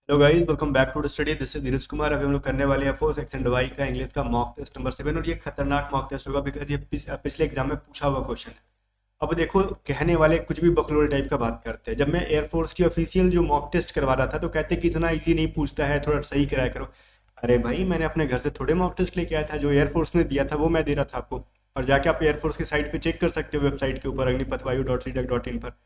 Hello guys, welcome back to the study. This is Dheeraj Kumar. अभी हम लोग करने वाले हैं फोर सेक्शन दवाई का इंग्लिश का मॉक टेस्ट नंबर 7। और ये खतरनाक मॉक टेस्ट होगा बिकॉज ये पिछले एग्जाम में पूछा हुआ क्वेश्चन है। अब देखो, कहने वाले कुछ भी बकलोल टाइप का बात करते हैं। जब मैं एयरफोर्स की ऑफिशियल जो मॉक टेस्ट करवा रहा था तो कहते कि इतना इजी नहीं पूछता है, थोड़ा सही कराया करो। अरे भाई, मैंने अपने घर से थोड़े मॉक टेस्ट लेके आया था। जो एयरफोर्स ने दिया था वो मैं दे रहा था आपको। और जाके आप एयरफोर्स की साइट पे चेक कर सकते हो, वेबसाइट के ऊपर अग्निपथवायु.cdec.in पर।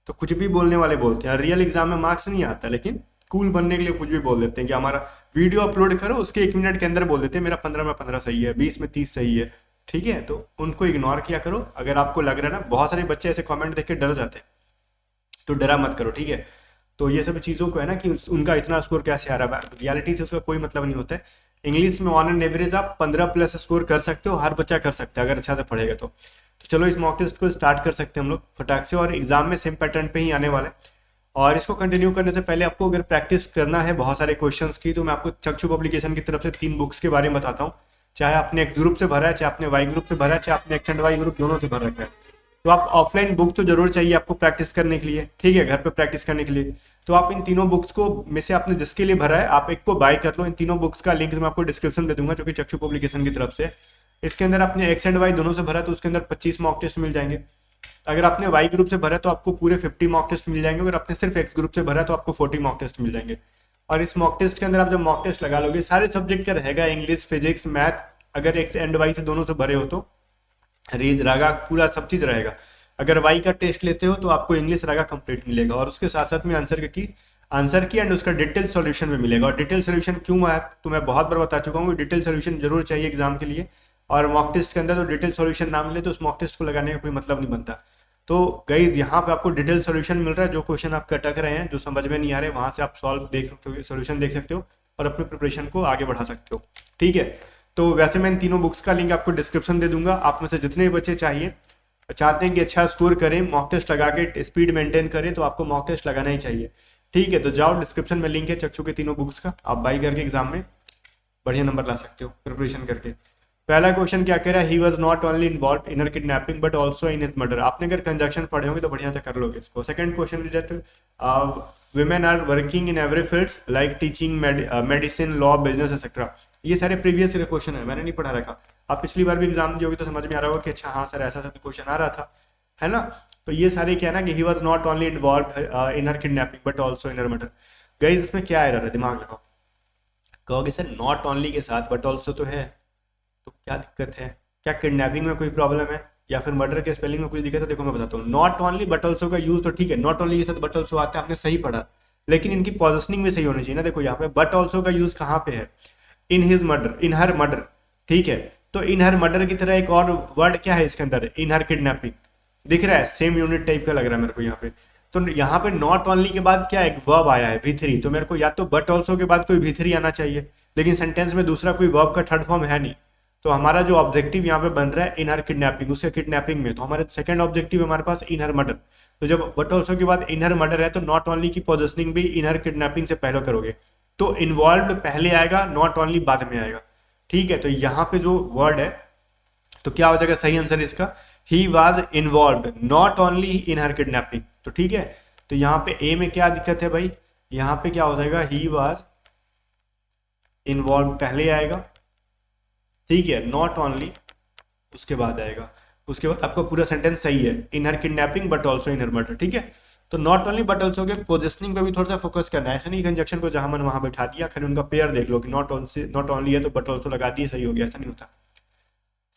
तो कुछ भी बोलने वाले बोलते हैं। रियल एग्जाम में मार्क्स नहीं आता, लेकिन कूल बनने के लिए कुछ भी बोल देते हैं कि हमारा वीडियो अपलोड करो, उसके 1 मिनट के अंदर बोल देते हैं मेरा 15 में 15 सही है, 20 में 30 सही है। ठीक है, तो उनको इग्नोर किया करो। अगर आपको लग रहा है ना, बहुत सारे बच्चे ऐसे कमेंट देख के डर जाते हैं, तो डरा मत करो। ठीक है, तो ये सब चीज़ों को है ना कि उनका इतना स्कोर कैसे आ रहा है, रियलिटी से उसका कोई मतलब नहीं होता है। इंग्लिश में ऑन एन एवरेज आप 15+ स्कोर कर सकते हो, हर बच्चा कर सकता है अगर अच्छा से पढ़ेगा तो चलो इस मॉक टेस्ट को स्टार्ट कर सकते हैं हम लोग फटाक से। और एग्जाम में सेम पैटर्न पे ही आने वाले। और इसको कंटिन्यू करने से पहले आपको अगर प्रैक्टिस करना है बहुत सारे क्वेश्चंस की, तो मैं आपको चक्षु पब्लिकेशन की तरफ से 3 बुक्स के बारे में बताता हूँ। चाहे आपने एक ग्रुप से भरा है, चाहे आपने वाई ग्रुप से भरा है, चाहे आपने एक्स एंड वाई ग्रुप दोनों से भर रखा है। तो आप ऑफलाइन बुक तो जरूर चाहिए आपको प्रैक्टिस करने के लिए। ठीक है, घर पे प्रैक्टिस करने के लिए। तो आप इन तीनों बुक्स को में से आपने जिसके लिए भरा है, आप एक को बाय कर लो। इन तीनों बुक्स का लिंक मैं आपको डिस्क्रिप्शन दे दूंगा, जो कि चक्षु पब्लिकेशन की तरफ से। इसके अंदर आपने एक्स एंड वाई दोनों से भरा तो उसके अंदर 25 मॉक टेस्ट मिल जाएंगे। अगर आपने वाई ग्रुप से भरा तो आपको पूरे 50 मॉक टेस्ट मिल जाएंगे। अगर आपने सिर्फ एक्स ग्रुप से भरा तो आपको 40 मॉक टेस्ट मिल जाएंगे। और इस मॉक टेस्ट के अंदर आप जब मॉक टेस्ट लगा लोगे, सारे सब्जेक्ट का रहेगा, इंग्लिश, फिजिक्स, मैथ। अगर एक्स एंड वाई से दोनों से भरे हो तो रीज, रागा, पूरा सब चीज रहेगा। अगर वाई का टेस्ट लेते हो तो आपको इंग्लिश रागा कंप्लीट मिलेगा, और उसके साथ साथ में आंसर की एंड उसका डिटेल सॉल्यूशन भी मिलेगा। और डिटेल सॉल्यूशन क्यों है तो मैं बहुत बार बता चुका हूँ, डिटेल सॉल्यूशन जरूर चाहिए एग्जाम के लिए। और मॉक टेस्ट के अंदर तो डिटेल सॉल्यूशन ना मिले तो उस मॉक टेस्ट को लगाने का कोई मतलब नहीं बनता। तो गाइज, यहाँ पे आपको डिटेल सॉल्यूशन मिल रहा है। जो क्वेश्चन आपके अटक रहे हैं, जो समझ में नहीं आ रहे, वहां से आप सॉल्व देख सकते हो, सॉल्यूशन देख सकते हो और अपने प्रिपरेशन को आगे बढ़ा सकते हो। ठीक है, तो वैसे मैं इन तीनों बुक्स का लिंक आपको डिस्क्रिप्शन दे दूंगा। आप में से जितने भी बच्चे चाहते हैं कि अच्छा स्कोर करें, मॉक टेस्ट लगा के स्पीड मेंटेन करें, तो आपको मॉक टेस्ट लगाना ही चाहिए। ठीक है, तो जाओ, डिस्क्रिप्शन में लिंक है चक्षु के तीनों बुक्स का, आप बाई करके एग्जाम में बढ़िया नंबर ला सकते हो प्रिपरेशन करके। पहला क्वेश्चन क्या कह रहा है, he was not only involve in kidnapping but also in his murder. आपने अगर कंजक्शन पढ़े होंगे तो बढ़िया से कर लोगे इसको। Second question is that women are working in every fields like teaching, medicine, law, business, etc. ये सारे प्रीवियस क्वेश्चन है, मैंने नहीं पढ़ा रखा। आप पिछली बार भी एग्जाम दियोगे तो समझ में आ रहा होगा कि अच्छा हाँ सर, ऐसा क्वेश्चन आ रहा था, है ना। तो ये सारे क्या है ना कि he was not only involve in her kidnapping but also in her murder. Guys, इसमें क्या एरर है, दिमाग लगाओ। कहोगे सर नॉट ओनली के साथ बट ऑल्सो तो है, तो क्या दिक्कत है? क्या किडनैपिंग में कोई प्रॉब्लम है या फिर मर्डर के स्पेलिंग में कोई दिक्कत है? देखो मैं बताता हूँ। नॉट ओनली बट ऑल्सो का यूज तो ठीक है, नॉट ओनली के साथ बट ऑल्सो आता है, आपने सही पढ़ा, लेकिन इनकी पोजिशनिंग भी सही होनी चाहिए ना। देखो यहाँ पे बट ऑल्सो का यूज कहाँ पे है, in his murder, in her murder. ठीक है, तो इन हर मर्डर की तरह एक और वर्ड क्या है इसके अंदर, इन हर किडनैपिंग। दिख रहा है, सेम यूनिट टाइप का लग रहा है मेरे को यहाँ पे। तो यहाँ पे नॉट ओनली के बाद क्या एक वर्ब आया है V3, तो मेरे को या तो बट ऑल्सो के बाद कोई V3 आना चाहिए, लेकिन सेंटेंस में दूसरा कोई वर्ब का थर्ड फॉर्म है नहीं। तो हमारा जो ऑब्जेक्टिव यहाँ पे बन रहा है इन हर किडनैपिंग, उसके किडनैपिंग में, तो हमारे सेकंड ऑब्जेक्टिव हमारे पास इन हर मर्डर। तो जब बट ऑल्सो के बाद इन हर मर्डर है तो नॉट ओनली की पोजिशनिंग भी इन हर किडनैपिंग से पहले करोगे, तो इन्वॉल्व पहले आएगा, नॉट ओनली बाद में आएगा। ठीक है, तो यहाँ पे जो वर्ड है तो क्या हो जाएगा सही आंसर इसका, he was involve not only in her kidnapping. तो ठीक है, तो यहाँ पे ए में क्या दिक्कत है भाई, यहाँ पे क्या हो जाएगा, ही वॉज इन्वॉल्व पहले आएगा। ठीक है, नॉट ओनली उसके बाद आएगा। उसके बाद आपका पूरा सेंटेंस सही है, in her kidnapping but also in her murder. ठीक है, तो नॉट ओनली बट ऑल्सो के पोजिशनिंग पे भी थोड़ा सा फोकस करना है, ऐसा नहीं कंजक्शन को जहां मन वहां बैठा दिया, खाली उनका पेयर देख लो कि नॉट ओनली है तो बट ऑल्सो लगा दिए, सही हो गया, ऐसा नहीं होता।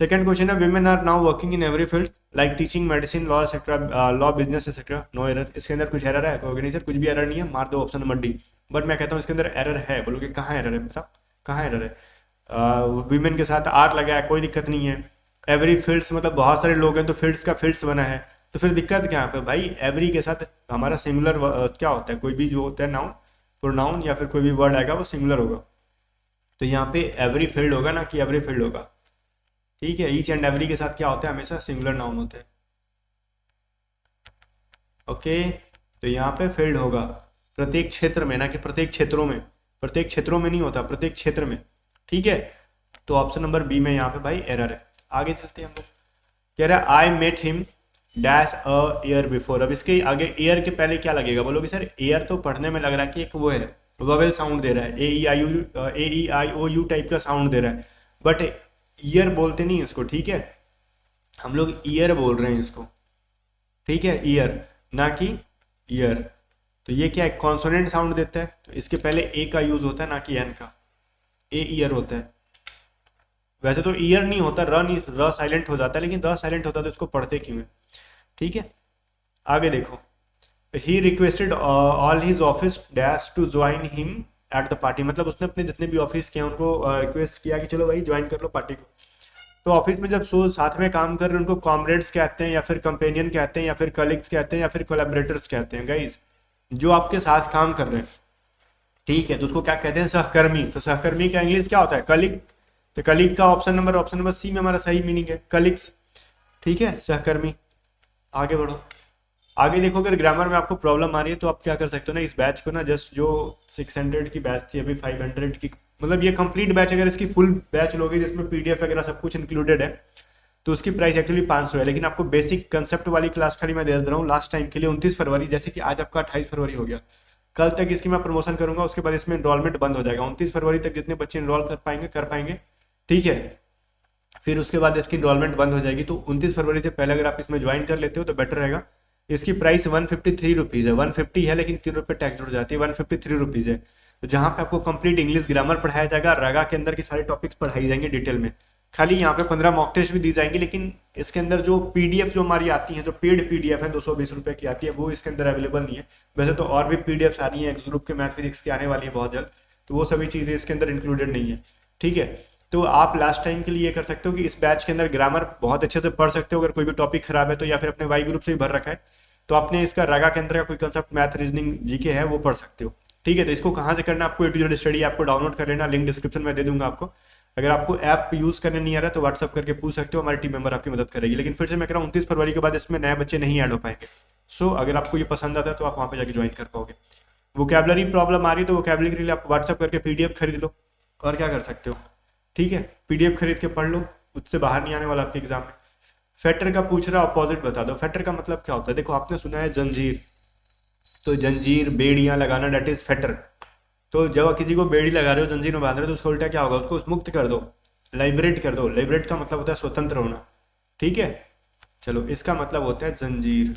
सेकंड क्वेश्चन है, women are now working in every field like teaching, medicine, law etcetera, law, business etcetera. No error. इसके अंदर कुछ एरर है? कहोगे नहीं सर कुछ भी एरर नहीं है, मार दो ऑप्शन नंबर डी। बट मैं कहता हूँ इसके अंदर एरर है। बोलोगे कहाँ एरर है, मतलब कहाँ एरर है? विमेन के साथ आर लगा है, कोई दिक्कत नहीं है। एवरी फील्ड्स मतलब बहुत सारे लोग हैं तो फील्ड्स का फील्ड्स बना है, तो फिर दिक्कत क्या है पे भाई? एवरी के साथ हमारा सिंगुलर क्या होता है, कोई भी जो होता है नाउन, प्रोनाउन या फिर कोई भी वर्ड आएगा वो सिंगुलर होगा। तो यहाँ पे एवरी फील्ड होगा ना कि एवरी फील्ड होगा। ठीक है, ईच एंड एवरी के साथ क्या होता है, हमेशा सिंगुलर नाउन होते हैं। ओके, तो यहाँ पे फील्ड होगा प्रत्येक क्षेत्र में, ना कि प्रत्येक क्षेत्रों में। प्रत्येक क्षेत्रों में नहीं होता, प्रत्येक क्षेत्र में। ठीक है, तो ऑप्शन नंबर बी में यहाँ पे भाई एरर है। आगे चलते हैं हम लोग। कह रहा है I met him dash a year before. अब इसके आगे ईयर के पहले क्या लगेगा? बोलोगे सर ईयर तो पढ़ने में लग रहा है कि एक वो है, ववेल साउंड दे रहा है, ए ई आई ओ यू टाइप का साउंड दे रहा है, बट ईयर बोलते नहीं इसको, ठीक है, हम लोग ईयर बोल रहे हैं इसको, ठीक है, ईयर ना कि ईयर। तो ये क्या है, कॉन्सोनेंट साउंड देता है, तो इसके पहले ए का यूज होता है ना कि एन का, ए ईयर होता है। वैसे तो ईयर नहीं होता, र नहीं, र साइलेंट हो जाता है, लेकिन र साइलेंट होता है तो इसको पढ़ते क्यों है, ठीक है। आगे देखो, he requested all his office dash to join him at the party, मतलब उसने अपने जितने भी ऑफिस के हैं उनको रिक्वेस्ट किया कि चलो भाई ज्वाइन कर लो पार्टी को। तो ऑफिस में जब सो साथ में काम कर रहे हैं उनको कॉमरेड्स कहते हैं, या फिर कंपेनियन कहते हैं, या फिर कलीग्स कहते हैं, या फिर कोलैबोरेटर्स कहते हैं गाइज, जो आपके साथ काम कर रहे हैं, ठीक है, तो उसको क्या कहते हैं, सहकर्मी। तो सहकर्मी का इंग्लिश क्या होता है, कलीग। तो कलीग का ऑप्शन नंबर सी में हमारा सही मीनिंग है, कलीग्स, ठीक है, सहकर्मी। आगे बढ़ो, आगे देखो, अगर ग्रामर में आपको प्रॉब्लम आ रही है तो आप क्या कर सकते हो ना, इस बैच को ना, जस्ट जो 600 की बैच थी अभी 500 की, मतलब ये कंप्लीट बैच, अगर इसकी फुल बैच लोगे जिसमें पीडीएफ वगैरह सब कुछ इंक्लूडेड है, तो उसकी प्राइस एक्चुअली 500 है, लेकिन आपको बेसिक कंसेप्ट वाली क्लास खाली मैं दे रहा हूँ लास्ट टाइम के लिए 29 फरवरी, जैसे कि आज आपका 28 फरवरी हो गया, कल तक इसकी मैं प्रमोशन करूंगा, उसके बाद इसमें इनरोलमेंट बंद हो जाएगा। 29 फरवरी तक जितने बच्चे इनरोल कर पाएंगे, ठीक है, फिर उसके बाद इसकी इनरोलमेंट बंद हो जाएगी। तो 29 फरवरी से पहले अगर आप इसमें ज्वाइन कर लेते हो तो बेटर रहेगा। इसकी प्राइस 153 रुपीज़ है, 150 है लेकिन 3 रुपये टैक्स जुड़ जाती है, 153 रुपीज़ है। तो जहाँ पे आपको कंप्लीट इंग्लिश ग्रामर पढ़ाया जाएगा, रगा के अंदर के सारे टॉपिक्स पढ़ाई जाएंगे डिटेल में, खाली यहाँ पे 15 मॉक टेस्ट भी दी जाएंगी, लेकिन इसके अंदर जो पीडीएफ जो हमारी आती है, जो पेड पीडीएफ है 220 रुपये की आती है, वो इसके अंदर अवेलेबल नहीं है। वैसे तो और भी पीडीएफ आ रही है, ग्रुप के मैथ फिजिक्स की आने वाली है बहुत जल्द, तो वो सभी चीज़ें इसके अंदर इंक्लूडेड नहीं है, ठीक है। तो आप लास्ट टाइम के लिए ये कर सकते हो कि इस बैच के अंदर ग्रामर बहुत अच्छे से पढ़ सकते हो, अगर कोई भी टॉपिक खराब है तो, या फिर अपने वाई ग्रुप से ही भर रखा है तो आपने इसका रगा के अंदर का कोई कंसेप्ट मैथ रीजनिंग जीके है वो पढ़ सकते हो, ठीक है। तो इसको कहाँ से करना, आपको A to Z स्टडी आपको डाउनलोड कर लेना, लिंक डिस्क्रिप्शन में दे दूंगा आपको। अगर आपको ऐप यूज करने नहीं आ रहा है तो व्हाट्सअप करके पूछ सकते हो, हमारी टीम मेंबर आपकी मदद करेगी। लेकिन फिर से मैं कह रहा हूँ 29 फरवरी के बाद इसमें नए बच्चे नहीं ऐड हो पाएंगे। सो अगर आपको ये पसंद आता है तो आप वहाँ पे जाके ज्वाइन कर पाओगे। वोकैबलरी प्रॉब्लम आ रही है तो वोकैबलरी के लिए आप व्हाट्सअप करके पीडीएफ खरीद लो, और क्या कर सकते हो, ठीक है, पीडीएफ खरीद के पढ़ लो, उससे बाहर नहीं आने वाला आपके एग्जाम में। फैक्टर का पूछ रहा, अपोजिट बता दो। फैक्टर का मतलब क्या होता है, देखो आपने सुना है जंजीर, तो जंजीर बेड़ियां लगाना, डेट इज फैक्टर। तो जब किसी को बेड़ी लगा रहे हो, जंजीर में बांध रहे हो, तो उसका उल्टा क्या होगा, उसको मुक्त कर दो, लाइबरेट कर दो। लाइबरेट का मतलब होता है स्वतंत्र होना, ठीक है। चलो इसका मतलब होता है जंजीर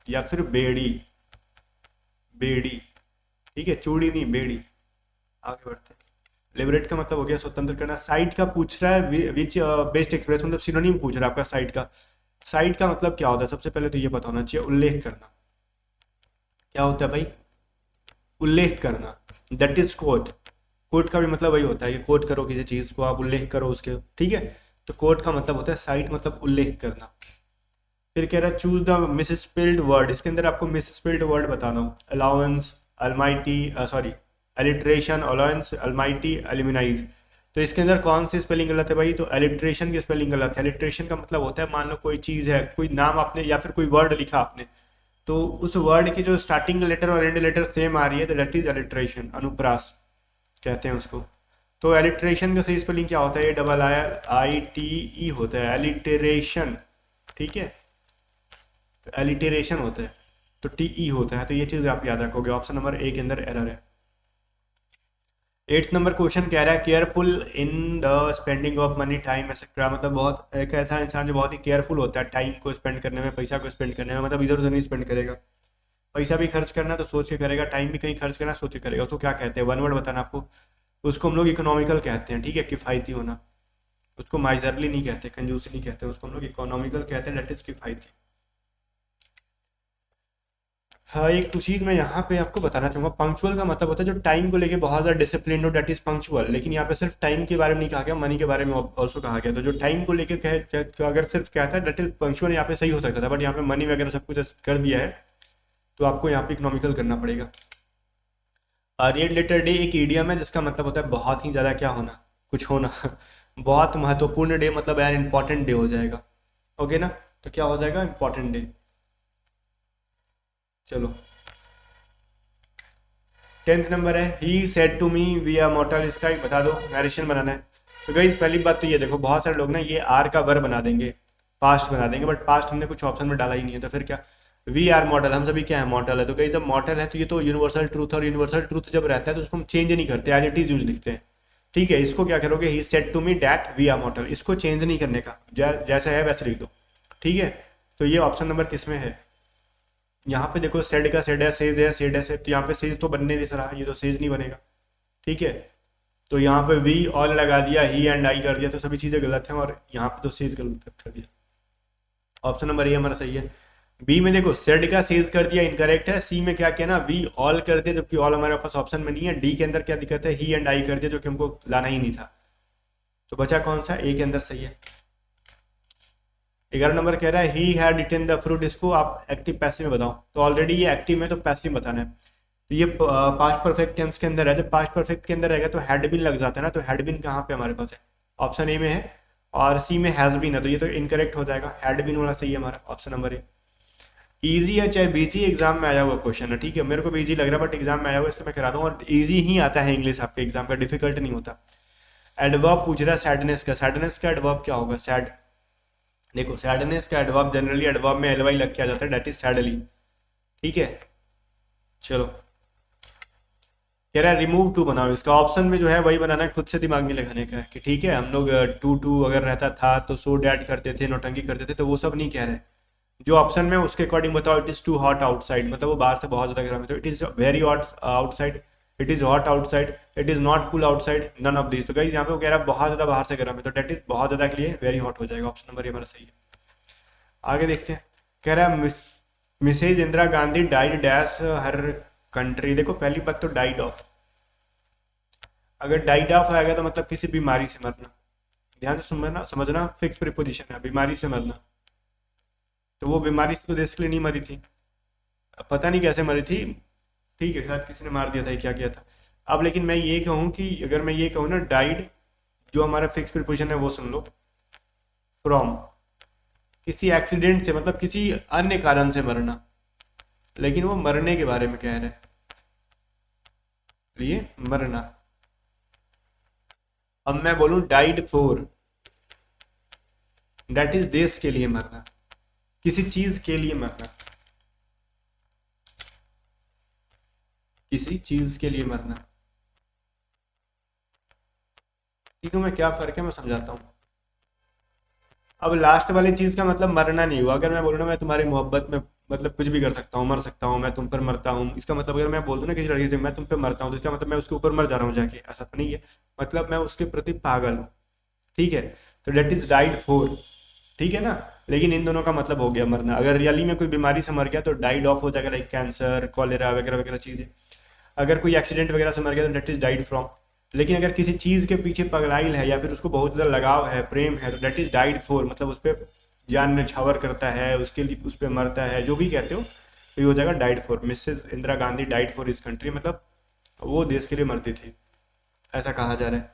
या फिर बेड़ी, बेड़ी, ठीक है, चूड़ी नहीं बेड़ी। आगे बढ़ते हैं, लिबरेट का मतलब हो गया स्वतंत्र करना। साइट का पूछ रहा है, विच बेस्ट एक्सप्रेस, मतलब सिनोनिम पूछ रहा है आपका साइट का। साइट का मतलब क्या होता है, सबसे पहले तो ये पता होना चाहिए, उल्लेख करना। क्या होता है भाई, उल्लेख करना, दैट इज कोट। कोट का भी मतलब वही होता है, ये कोट करो किसी चीज को, आप उल्लेख करो उसके, ठीक है। तो कोट का मतलब होता है साइट, मतलब उल्लेख करना। फिर कह रहा है चूज द मिसस्पेल्ड वर्ड, इसके अंदर आपको मिसस्पेल्ड वर्ड बताना हो। Allowance, almighty, sorry alliteration, allowance, almighty, eliminise. तो इसके अंदर कौन सी स्पेलिंग गलत है भाई, तो एलिट्रेशन की स्पेलिंग गलत है। एलिट्रेशन का मतलब होता है, मान लो कोई चीज है, कोई नाम आपने या फिर कोई वर्ड लिखा आपने, तो उस वर्ड की जो स्टार्टिंग लेटर और एंड लेटर सेम आ रही है, तो दैट इज एलिट्रेशन, अनुप्रास कहते हैं उसको। तो एलिट्रेशन का सही स्पेलिंग क्या होता है, AIITE होता है, एलिटेरेशन, ठीक है, तो एलिटेरेशन होता है, तो TE होता है। तो ये चीज आप याद रखोगे, ऑप्शन नंबर ए के अंदर एरर है। 8th नंबर क्वेश्चन कह रहा है careful in the spending of money, time etcetera, मतलब बहुत एक ऐसा इंसान जो बहुत ही केयरफुल होता है टाइम को स्पेंड करने में, पैसा को स्पेंड करने में, मतलब इधर उधर नहीं स्पेंड करेगा। पैसा भी खर्च करना तो सोच के करेगा, टाइम भी कहीं खर्च करना सोच के करेगा। उसको क्या कहते हैं, वन वर्ड बताना आपको। उसको हम लोग इकोनॉमिकल कहते हैं, ठीक है, किफ़ायती होना। उसको माइजरली नहीं कहते, कंजूसी नहीं कहते, उसको हम लोग इकोनॉमिकल कहते हैं, दैट इज किफ़ायती। हाँ, एक तो चीज़ मैं यहाँ पे आपको बताना चाहूँगा, पंक्चुअल का मतलब होता है जो टाइम को लेके बहुत ज़्यादा डिसिप्लिन हो, दैट इज पंक्चुअल। लेकिन यहाँ पे सिर्फ टाइम के बारे में नहीं कहा गया, मनी के बारे में ऑल्सो कहा गया। तो जो टाइम को लेके अगर सिर्फ कहता है दैट इज पंक्चुअल, यहाँ पे सही हो सकता था, बट यहाँ पे मनी वगैरह सब कुछ कर दिया है, तो आपको यहाँ पे इकोनॉमिकल करना पड़ेगा। रेड लेटर डे एक ईडियम है जिसका मतलब होता है बहुत ही ज़्यादा क्या होना, कुछ होना बहुत महत्वपूर्ण डे, मतलब यार इंपॉर्टेंट डे हो जाएगा, ओके ना। तो क्या हो जाएगा, इंपॉर्टेंट डे। चलो 10th नंबर है, he said to me we are mortal, इसका ही बता दो, नरेशन बनाना है। तो गाइस पहली बात तो ये देखो, बहुत सारे लोग ना ये आर का वर्ब बना देंगे, पास्ट बना देंगे, बट पास्ट हमने कुछ ऑप्शन में डाला ही नहीं है, तो फिर क्या, वी आर मॉडल, हम सभी क्या है मॉडल है, तो कहीं जब मॉडल है तो ये तो यूनिवर्सल ट्रूथ, और यूनिवर्सल ट्रूथ जब रहता है तो उसको हम चेंज नहीं करते, एज इट इज यूज लिखते हैं। ठीक है, इसको क्या करोगे, he said to me that we are model, इसको चेंज नहीं करने का, जैसा है वैसे लिख दो। ठीक है, तो ये ऑप्शन नंबर किस में है, यहाँ पे देखो सेड का सेड है, सेज है, सेड है, तो यहाँ पे सेज तो बनने नहीं रहा, ये तो सेज नहीं बनेगा। ठीक है, तो यहाँ पे वी ऑल लगा दिया, ही एंड आई कर दिया, तो सभी चीज़ें गलत हैं, और यहाँ पे तो सेज गलत कर दिया। ऑप्शन नंबर ए हमारा सही है। बी में देखो सेड का सेज कर दिया, इनकरेक्ट है। सी में क्या किया ना, वी ऑल कर दिया, जबकि ऑल हमारे पास ऑप्शन में नहीं है। डी के अंदर क्या दिक्कत है, ही एंड आई कर दिया, जो कि हमको लाना ही नहीं था। तो बचा कौन सा, ए के अंदर सही है। 11 नंबर कह रहा है he had eaten the fruit, इसको आप एक्टिव पैसिव में बताओ, तो ऑलरेडी ये एक्टिव में तो पैसिव बताना है। तो ये पास्ट परफेक्ट टेंस के अंदर है, जब पास्ट परफेक्ट के अंदर रहेगा तो हैड बीन लग जाता है ना, तो हैड बीन कहाँ पे हमारे पास है, ऑप्शन ए में है, और सी में हैज बीन है, तो ये तो इनकरेक्ट हो जाएगा, हैड बीन वाला सही है हमारा, ऑप्शन नंबर ए। ईजी है चाहे बीजी, एग्जाम में आया हुआ क्वेश्चन है। ठीक है, मेरे को भी ईजी लग रहा है बट एग्जाम में आया हुआ, इसलिए मैं करा रहा हूँ, और ईजी ही आता है इंग्लिश आपके एग्जाम का, डिफिकल्ट नहीं होता। एडवर्ब पूछ रहा है सैडनेस का, सैडनेस का एडवर्ब क्या होगा, सैड। देखो सैडनेस का एडवर्ब जनरली एडवर्ब में एलवाई लग के आ जाता है, डेट इज सैडली। ठीक है, चलो कह रहा है रिमूव टू बनाओ, इसका ऑप्शन में जो है वही बनाना है, खुद से दिमाग में लगाने का है कि ठीक है हम लोग टू टू अगर रहता था तो सो डैट करते थे, नौटंकी करते थे, तो वो सब नहीं कह रहे। जो ऑप्शन में उसके अकॉर्डिंग बताओ, it is too hot outside, मतलब वो बाहर से बहुत ज्यादा गर्म है, तो it is very hot outside, it is hot outside, it is not cool outside, none of this. तो गाइस यहाँ पे वो कह रहा है बहुत ज्यादा बाहर से गर्म है, तो डेट इज बहुत ज्यादा के लिए वेरी हॉट हो जाएगा, ऑप्शन नंबर ये हमारा सही है। आगे देखते हैं, कह रहा है Mrs Indira Gandhi died dash her country. देखो पहली बात तो डाइड ऑफ, अगर डाइड ऑफ आएगा तो मतलब किसी बीमारी से मरना, ध्यान से समझना समझना, फिक्स प्रीपोजिशन है, बीमारी से मरना, तो वो बीमारी से तो देश के लिए नहीं मरी थी, अब पता नहीं कैसे मरी थी। ठीक है, शायद किसी ने मार दिया था, क्या किया था। अब लेकिन मैं ये कहूँ कि अगर मैं ये कहूँ ना डाइड, जो हमारा फिक्स प्रीपोजिशन है वो सुन लो, फ्रॉम, किसी एक्सीडेंट से, मतलब किसी अन्य कारण से मरना, लेकिन वो मरने के बारे में कह रहे हैं, लिए मरना। अब मैं बोलूं डाइड फॉर, डेट इज देश के लिए मरना, किसी चीज के लिए मरना, किसी चीज के लिए मरना। तीनों में क्या फर्क है मैं समझाता हूँ। अब लास्ट वाली चीज का मतलब मरना नहीं हुआ, अगर मैं बोलूँ ना मैं तुम्हारी मोहब्बत में मतलब कुछ भी कर सकता हूँ, मर सकता हूँ, मैं तुम पर मरता हूँ, इसका मतलब अगर मैं बोल दूं ना किसी लड़की से मैं तुम पे मरता हूँ, तो इसका मतलब मैं उसके ऊपर मर जा रहा हूँ जाके, ऐसा तो नहीं है, मतलब मैं उसके प्रति पागल हूँ। ठीक है, तो डेट इज डाइड फॉर, ठीक है ना। लेकिन इन दोनों का मतलब हो गया मरना, अगर रियली में कोई बीमारी से मर गया तो डाइड ऑफ हो जाएगा, लाइक कैंसर, कॉलेरा वगैरह वगैरह चीजें। अगर कोई एक्सीडेंट वगैरह से मर गया तो डेट इज डाइड फ्रॉम। लेकिन अगर किसी चीज के पीछे पगलाइल है या फिर उसको बहुत ज्यादा लगाव है, प्रेम है, तो डेट इज डाइड फॉर, मतलब उस पर जान न्यौछावर करता है, उसके लिए उस पर मरता है, जो भी कहते हो, तो ये हो जाएगा died for. Mrs Indira Gandhi died for इस कंट्री, मतलब वो देश के लिए मरती थी, ऐसा कहा जा रहा है।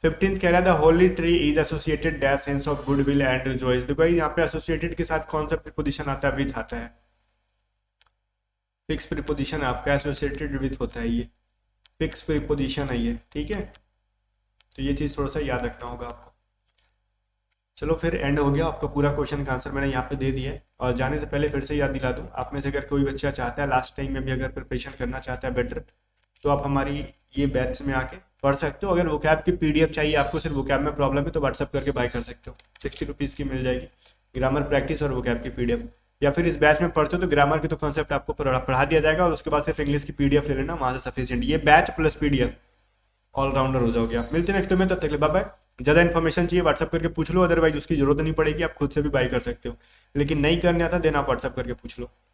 15th कह रहा था Holi tree is associated dash sense of goodwill and rejoice. देखो भाई यहाँ पे एसोसिएटेड के साथ कौन सा प्रीपोजिशन आता है, विथ आता है, फिक्स प्रीपोजिशन आपका एसोसिएटेड विथ होता है, ये फिक्स प्रीपोजिशन है ये। ठीक है, तो ये चीज़ थोड़ा सा याद रखना होगा आपको। चलो फिर एंड हो गया, आपका पूरा क्वेश्चन का आंसर मैंने यहाँ पे दे दिया है। और जाने से पहले फिर से याद दिला दूँ, आप में से अगर कोई बच्चा चाहता है लास्ट टाइम में भी अगर प्रिपरेशन करना चाहता है बेटर, तो आप हमारी ये बैच में आके पढ़ सकते हो। अगर वोकैब की पीडीएफ चाहिए आपको, सिर्फ वोकैब में प्रॉब्लम है तो व्हाट्सअप करके बाय कर सकते हो, 60 रुपीज़ की मिल जाएगी, ग्रामर प्रैक्टिस और वोकैब की पीडीएफ। या फिर इस बैच में पढ़ते हो तो ग्रामर की तो कॉन्सेप्ट आपको पढ़ा दिया जाएगा, और उसके बाद सिर्फ इंग्लिश की पीडीएफ ले लेना, वहाँ से सफिशिएंट, ये बैच प्लस पीडीएफ, ऑलराउंडर हो जाओगे आप। मिलते हैं नेक्स्ट में, तब तक ले बाय बाय। ज़्यादा इन्फॉर्मेशन चाहिए व्हाट्सअप करके पूछ लो, अदरवाइज उसकी जरूरत नहीं पड़ेगी, आप खुद से भी बाय कर सकते हो। लेकिन नहीं करने आता देन आप व्हाट्सअप करके पूछ लो।